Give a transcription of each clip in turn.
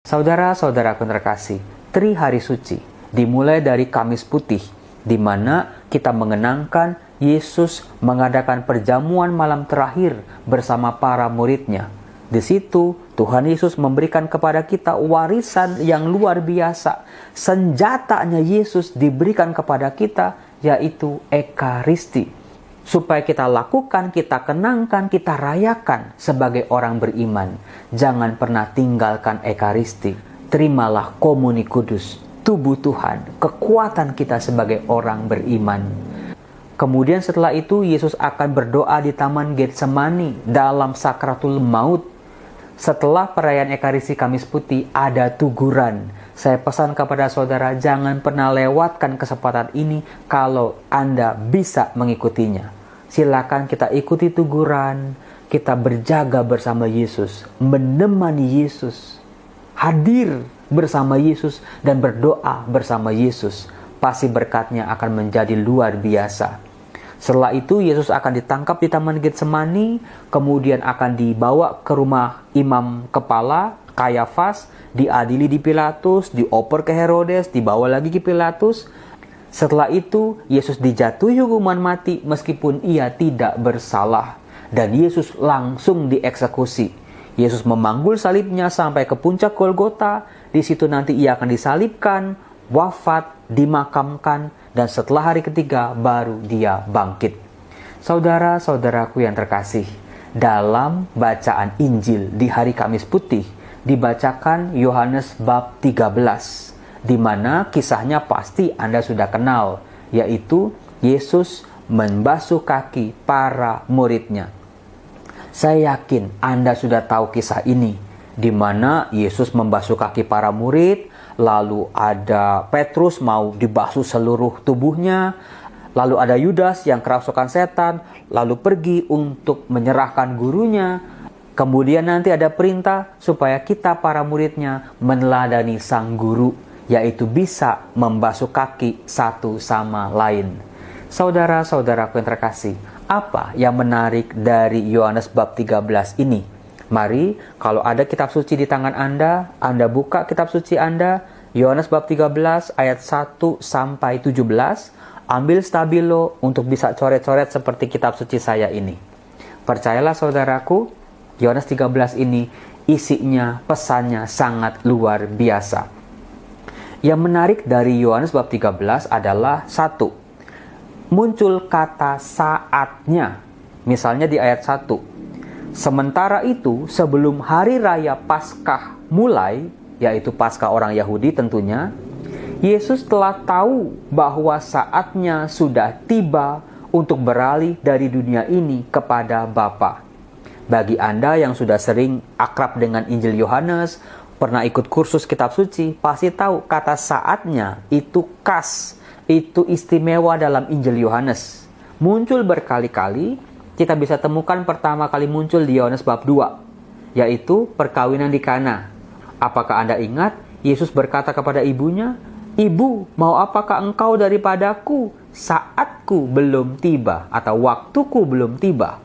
Saudara-saudaraku terkasih, Tri Hari Suci dimulai dari Kamis Putih, di mana kita mengenangkan Yesus mengadakan perjamuan malam terakhir bersama para muridnya. Di situ, Tuhan Yesus memberikan kepada kita warisan yang luar biasa. Senjatanya Yesus diberikan kepada kita, yaitu Ekaristi. Supaya kita lakukan, kita kenangkan, kita rayakan sebagai orang beriman. Jangan pernah tinggalkan Ekaristi. Terimalah komuni kudus, tubuh Tuhan, kekuatan kita sebagai orang beriman. Kemudian setelah itu, Yesus akan berdoa di Taman Getsemani dalam sakratul maut. Setelah perayaan Ekaristi Kamis Putih, ada tuguran. Saya pesan kepada saudara, jangan pernah lewatkan kesempatan ini kalau Anda bisa mengikutinya. Silakan kita ikuti tuguran, kita berjaga bersama Yesus, menemani Yesus, hadir bersama Yesus, dan berdoa bersama Yesus. Pasti berkatnya akan menjadi luar biasa. Setelah itu, Yesus akan ditangkap di Taman Getsemani, kemudian akan dibawa ke rumah imam kepala, Kayafas, diadili di Pilatus, dioper ke Herodes, dibawa lagi ke Pilatus. Setelah itu, Yesus dijatuhi hukuman mati meskipun ia tidak bersalah. Dan Yesus langsung dieksekusi. Yesus memanggul salibnya sampai ke puncak Golgota. Di situ nanti ia akan disalibkan, wafat, dimakamkan, dan setelah hari ketiga baru dia bangkit. Saudara-saudaraku yang terkasih, dalam bacaan Injil di hari Kamis Putih, dibacakan Yohanes bab 13, di mana kisahnya pasti Anda sudah kenal, yaitu Yesus membasuh kaki para muridnya. Saya yakin Anda sudah tahu kisah ini, di mana Yesus membasuh kaki para murid, lalu ada Petrus mau dibasuh seluruh tubuhnya, lalu ada Yudas yang kerasukan setan, lalu pergi untuk menyerahkan gurunya. Kemudian nanti ada perintah supaya kita para muridnya meneladani sang guru, yaitu bisa membasuh kaki satu sama lain. Saudara-saudaraku yang terkasih, apa yang menarik dari Yohanes bab 13 ini? Mari, kalau ada kitab suci di tangan Anda buka kitab suci Anda, Yohanes bab 13 ayat 1 sampai 17, ambil stabilo untuk bisa coret-coret seperti kitab suci saya ini. Percayalah saudaraku, Yohanes 13 ini isinya, pesannya sangat luar biasa. Yang menarik dari Yohanes bab 13 adalah 1. Muncul kata saatnya. Misalnya di ayat 1. Sementara itu, sebelum hari raya Paskah mulai, yaitu Paskah orang Yahudi tentunya, Yesus telah tahu bahwa saatnya sudah tiba untuk beralih dari dunia ini kepada Bapa. Bagi Anda yang sudah sering akrab dengan Injil Yohanes, pernah ikut kursus kitab suci, pasti tahu kata saatnya itu khas, itu istimewa dalam Injil Yohanes. Muncul berkali-kali, kita bisa temukan pertama kali muncul di Yohanes bab 2, yaitu perkawinan di Kana. Apakah Anda ingat, Yesus berkata kepada ibunya, "Ibu, mau apakah engkau daripadaku? Saatku belum tiba," atau waktuku belum tiba.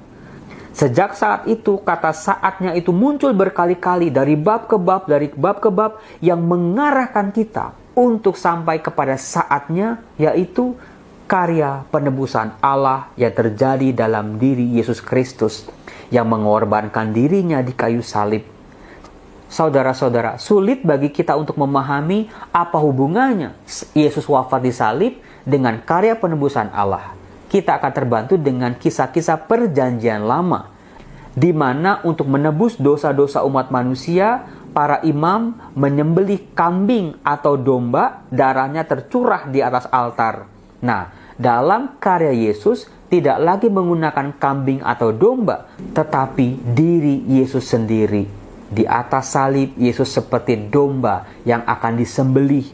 Sejak saat itu, kata saatnya itu muncul berkali-kali dari bab ke bab, yang mengarahkan kita untuk sampai kepada saatnya, yaitu karya penebusan Allah yang terjadi dalam diri Yesus Kristus, yang mengorbankan dirinya di kayu salib. Saudara-saudara, sulit bagi kita untuk memahami apa hubungannya Yesus wafat di salib dengan karya penebusan Allah. Kita akan terbantu dengan kisah-kisah perjanjian lama, di mana untuk menebus dosa-dosa umat manusia, para imam menyembelih kambing atau domba, darahnya tercurah di atas altar. Nah, dalam karya Yesus tidak lagi menggunakan kambing atau domba, tetapi diri Yesus sendiri. Di atas salib, Yesus seperti domba yang akan disembelih.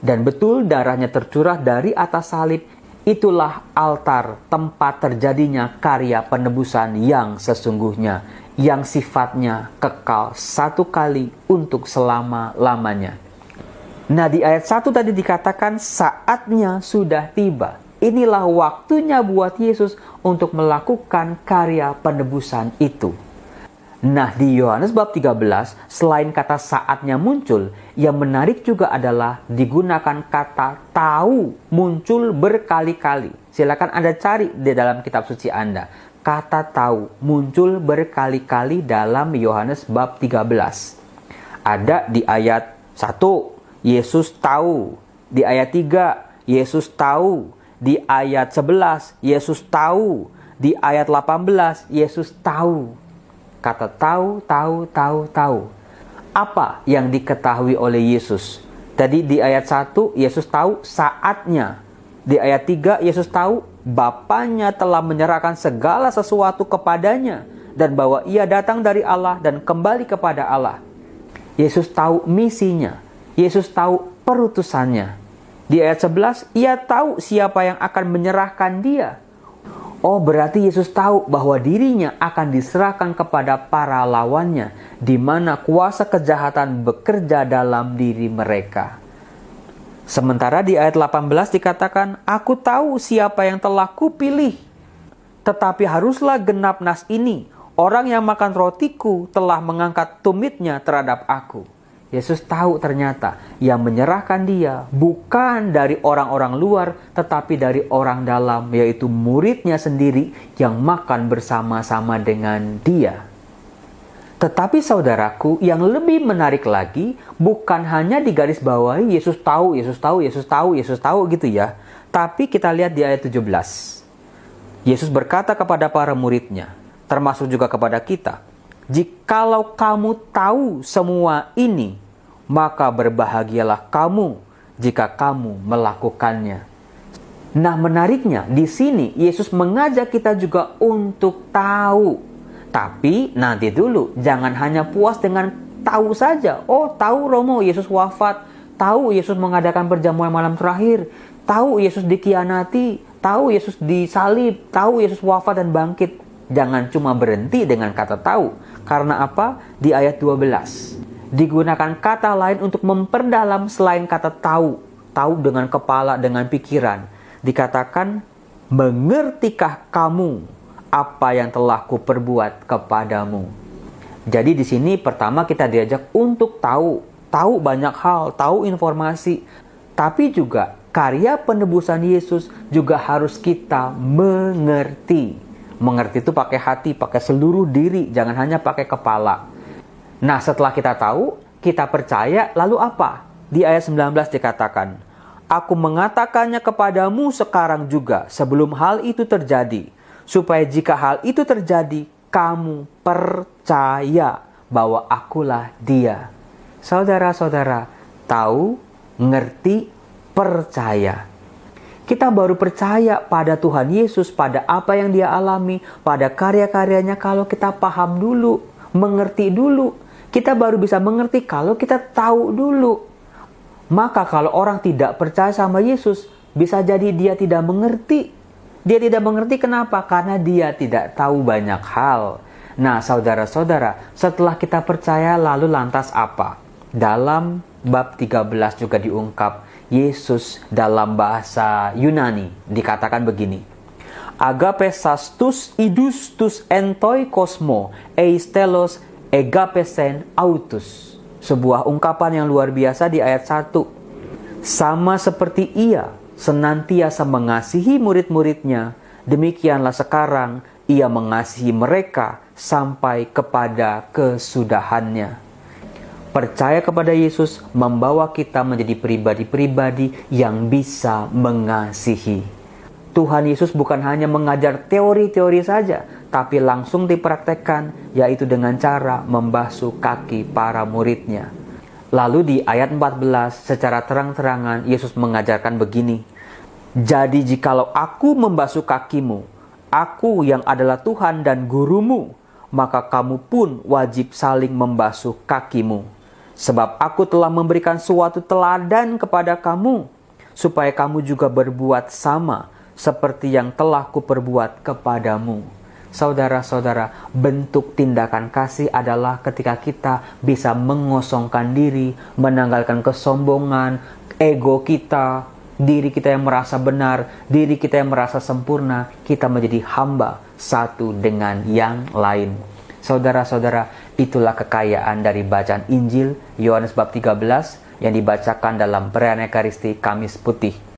Dan betul darahnya tercurah dari atas salib. Itulah altar tempat terjadinya karya penebusan yang sesungguhnya, yang sifatnya kekal satu kali untuk selama-lamanya. Nah, di ayat 1 tadi dikatakan saatnya sudah tiba. Inilah waktunya buat Yesus untuk melakukan karya penebusan itu. Nah, di Yohanes bab 13, selain kata saatnya muncul, yang menarik juga adalah digunakan kata tahu muncul berkali-kali. Silakan Anda cari di dalam kitab suci Anda. Kata tahu muncul berkali-kali dalam Yohanes bab 13. Ada di ayat 1, Yesus tahu. Di ayat 3, Yesus tahu. Di ayat 11, Yesus tahu. Di ayat 18, Yesus tahu. Kata tahu. Apa yang diketahui oleh Yesus? Tadi di ayat 1, Yesus tahu saatnya. Di ayat 3, Yesus tahu Bapanya telah menyerahkan segala sesuatu kepadanya. Dan bahwa ia datang dari Allah dan kembali kepada Allah. Yesus tahu misinya. Yesus tahu perutusannya. Di ayat 11, ia tahu siapa yang akan menyerahkan dia. Oh, berarti Yesus tahu bahwa dirinya akan diserahkan kepada para lawannya, di mana kuasa kejahatan bekerja dalam diri mereka. Sementara di ayat 18 dikatakan, aku tahu siapa yang telah kupilih. Tetapi haruslah genap nas ini, orang yang makan rotiku telah mengangkat tumitnya terhadap aku. Yesus tahu ternyata yang menyerahkan dia bukan dari orang-orang luar, tetapi dari orang dalam, yaitu muridnya sendiri yang makan bersama-sama dengan dia. Tetapi saudaraku, yang lebih menarik lagi, bukan hanya digarisbawahi Yesus tahu gitu ya. Tapi kita lihat di ayat 17. Yesus berkata kepada para muridnya, termasuk juga kepada kita, jikalau kamu tahu semua ini, maka berbahagialah kamu jika kamu melakukannya. Nah, menariknya di sini Yesus mengajak kita juga untuk tahu. Tapi nanti dulu, jangan hanya puas dengan tahu saja. Oh, tahu Romo Yesus wafat, tahu Yesus mengadakan perjamuan malam terakhir, tahu Yesus dikhianati, tahu Yesus disalib, tahu Yesus wafat dan bangkit. Jangan cuma berhenti dengan kata tahu. Karena apa? Di ayat 12 digunakan kata lain untuk memperdalam selain kata tahu. Tahu dengan kepala, dengan pikiran. Dikatakan, mengertikah kamu apa yang telah kuperbuat kepadamu? Jadi di sini pertama kita diajak untuk tahu banyak hal, tahu informasi. Tapi juga karya penebusan Yesus juga harus kita mengerti. Mengerti itu pakai hati, pakai seluruh diri, jangan hanya pakai kepala. Nah, setelah kita tahu, kita percaya, lalu apa? Di ayat 19 dikatakan, aku mengatakannya kepadamu sekarang juga, sebelum hal itu terjadi, supaya jika hal itu terjadi, kamu percaya bahwa akulah Dia. Saudara-saudara, tahu, ngerti, percaya. Kita baru percaya pada Tuhan Yesus, pada apa yang Dia alami, pada karya-karyanya kalau kita paham dulu, mengerti dulu. Kita baru bisa mengerti kalau kita tahu dulu. Maka kalau orang tidak percaya sama Yesus, bisa jadi dia tidak mengerti. Dia tidak mengerti kenapa? Karena dia tidak tahu banyak hal. Nah, saudara-saudara, setelah kita percaya lalu lantas apa? Dalam bab 13 juga diungkap, Yesus dalam bahasa Yunani dikatakan begini. Agapes tus idus tus entoi kosmo eistelos egapesen autus. Sebuah ungkapan yang luar biasa di ayat 1. Sama seperti ia senantiasa mengasihi murid-muridnya, demikianlah sekarang ia mengasihi mereka sampai kepada kesudahannya. Percaya kepada Yesus membawa kita menjadi pribadi-pribadi yang bisa mengasihi. Tuhan Yesus bukan hanya mengajar teori-teori saja, tapi langsung dipraktekkan, yaitu dengan cara membasuh kaki para muridnya. Lalu di ayat 14, secara terang-terangan Yesus mengajarkan begini, jadi jikalau aku membasuh kakimu, aku yang adalah Tuhan dan gurumu, maka kamu pun wajib saling membasuh kakimu. Sebab aku telah memberikan suatu teladan kepada kamu, supaya kamu juga berbuat sama, seperti yang telah kuperbuat kepadamu. Saudara-saudara, bentuk tindakan kasih adalah ketika kita bisa mengosongkan diri, menanggalkan kesombongan, ego kita, diri kita yang merasa benar, diri kita yang merasa sempurna, kita menjadi hamba satu dengan yang lain. Saudara-saudara, itulah kekayaan dari bacaan Injil Yohanes bab 13 yang dibacakan dalam perayaan Ekaristi Kamis Putih.